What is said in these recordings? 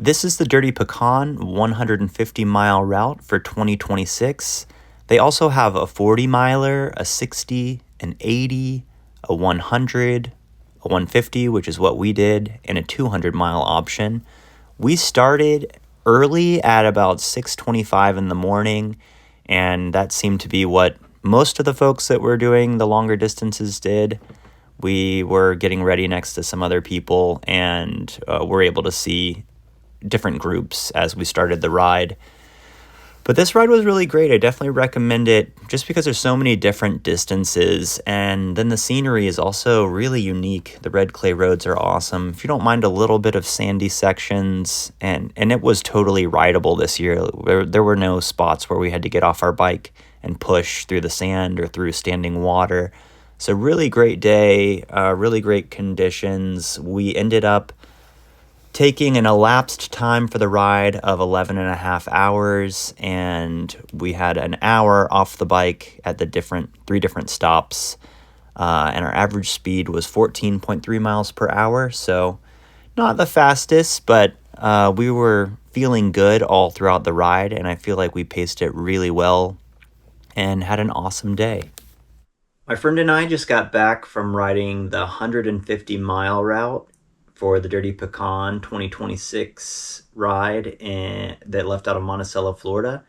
This is the Dirty Pecan 150-mile route for 2026. They also have a 40-miler, a 60, an 80, a 100, a 150, which is what we did, and a 200-mile option. We started early at about 6:25 in the morning, and that seemed to be what most of the folks that were doing the longer distances did. We were getting ready next to some other people, and were able to see different groups as we started the ride. But this ride was really great. I definitely recommend it just because there's so many different distances, and then the scenery is also really unique. The red clay roads are awesome. If you don't mind a little bit of sandy sections, and it was totally rideable this year. There were no spots where we had to get off our bike and push through the sand or through standing water. So really great day, really great conditions. We ended up taking an elapsed time for the ride of 11 and a half hours, and we had an hour off the bike at the three different stops, and our average speed was 14.3 miles per hour, so not the fastest, but we were feeling good all throughout the ride, and I feel like we paced it really well and had an awesome day. My friend and I just got back from riding the 150-mile route for the Dirty Pecan 2026 ride that left out of Monticello, Florida.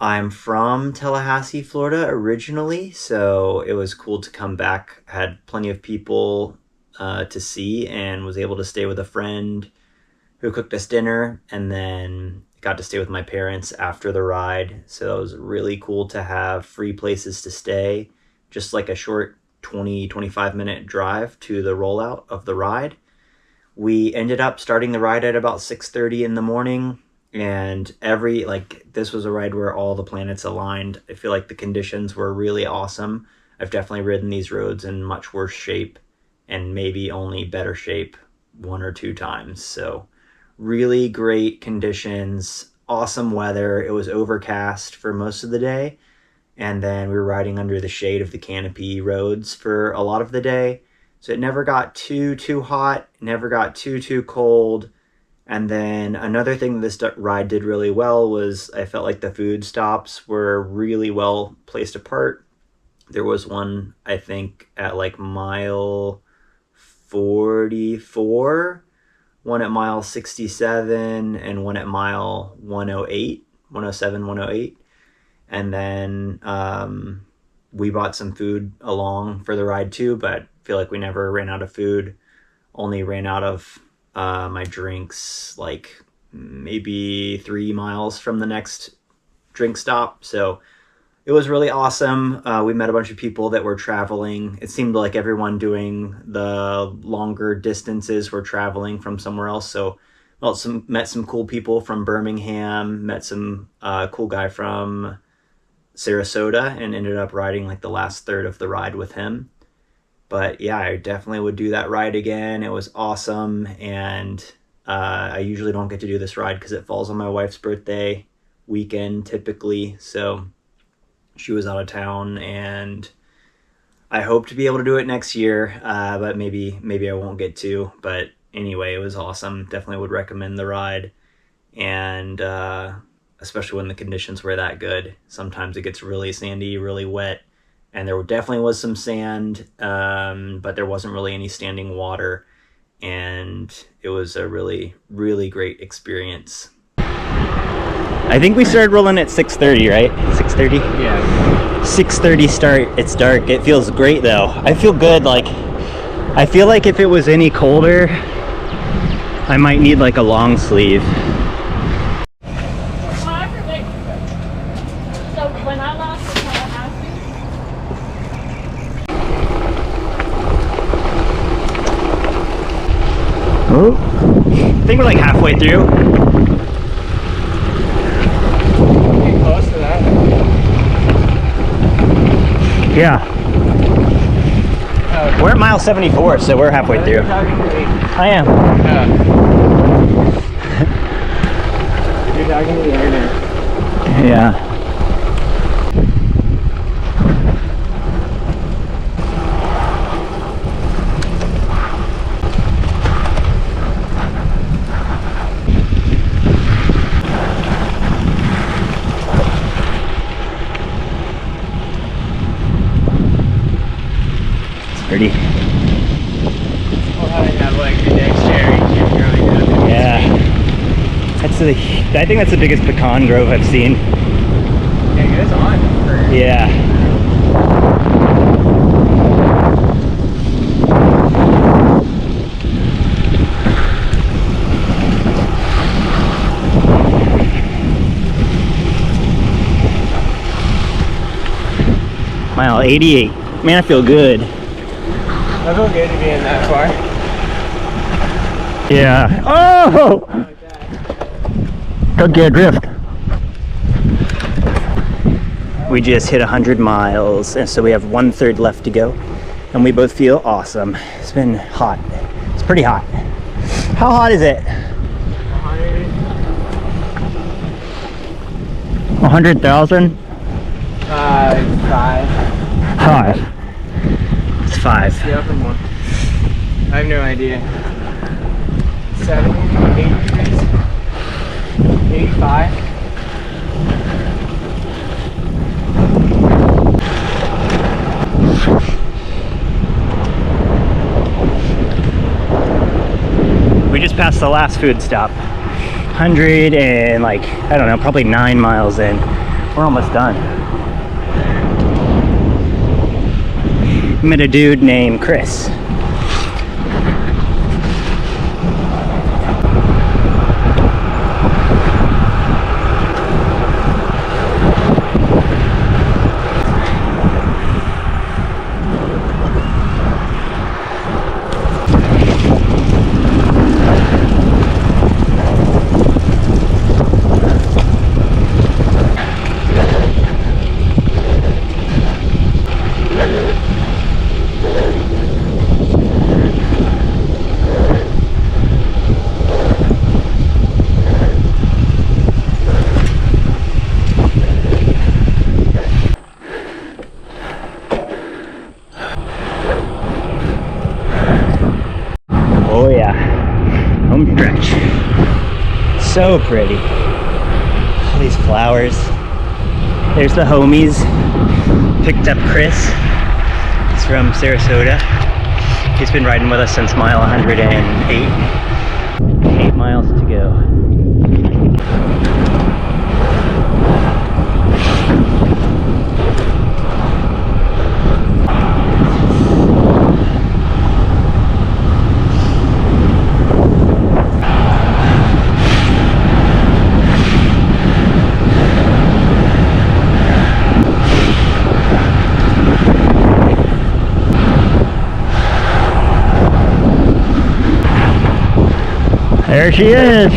I'm from Tallahassee, Florida originally, so it was cool to come back. Had plenty of people to see, and was able to stay with a friend who cooked us dinner, and then got to stay with my parents after the ride. So it was really cool to have free places to stay, just like a short 20-25 minute drive to the rollout of the ride. We ended up starting the ride at about 6:30 in the morning, and this was a ride where all the planets aligned. I feel like the conditions were really awesome. I've definitely ridden these roads in much worse shape, and maybe only better shape one or two times. So really great conditions, awesome weather. It was overcast for most of the day, and then we were riding under the shade of the canopy roads for a lot of the day. So it never got too hot, never got too cold. And then another thing this ride did really well was I felt like the food stops were really well placed apart. There was one, I think, at like mile 44, one at mile 67, and one at mile 107, 108. And then we bought some food along for the ride too, but feel like we never ran out of food. Only ran out of my drinks like maybe 3 miles from the next drink stop. So it was really awesome. We met a bunch of people that were traveling. It seemed like everyone doing the longer distances were traveling from somewhere else. So met some cool people from Birmingham, met some cool guy from Sarasota, and ended up riding like the last third of the ride with him. But yeah, I definitely would do that ride again. It was awesome, and I usually don't get to do this ride because it falls on my wife's birthday weekend typically. So she was out of town, and I hope to be able to do it next year, but maybe I won't get to. But anyway, it was awesome. Definitely would recommend the ride, and especially when the conditions were that good. Sometimes it gets really sandy, really wet. And there definitely was some sand, but there wasn't really any standing water. And it was a really, really great experience. I think we started rolling at 6:30, right? 6:30? Yeah. 6:30 start. It's dark. It feels great, though. I feel good. I feel like if it was any colder, I might need like a long sleeve. Oh, I think we're like halfway through. Getting close to that. Yeah. We're at mile 74, so we're halfway through. I am. Yeah. You're talking to the internet. Yeah. party. Well, how do you have like the dexterity if you're really doing it? Yeah. I think that's the biggest pecan grove I've seen. Yeah, it goes on for... Yeah. Mile 88. Man, I feel good. I feel good to be in that far. Yeah. Oh! Like that. Don't get adrift. We just hit 100 miles, and so we have 1/3 left to go. And we both feel awesome. It's been hot. It's pretty hot. How hot is it? 100,000? 5. 5. It's 5. The upper one. I have no idea. 70, 80 degrees? 85? We just passed the last food stop. 100 and like, I don't know, probably 9 miles in. We're almost done. Met a dude named Chris. Oh yeah, home stretch. So pretty. All these flowers. There's the homies. Picked up Chris. He's from Sarasota. He's been riding with us since mile 108. 8 miles to go. There she is.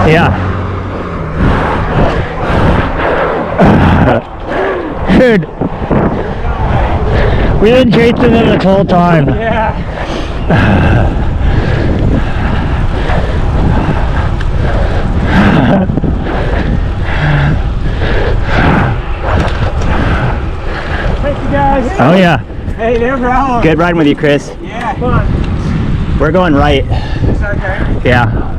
Yeah. Dude. We've been chasing them this whole time. Yeah. Thank you guys. Oh yeah. Hey, no problem. Good riding with you, Chris. Yeah, fun. We're going right. It's okay. Yeah.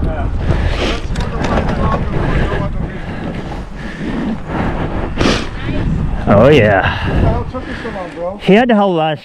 Oh yeah. Took you so long, bro. He had to help us.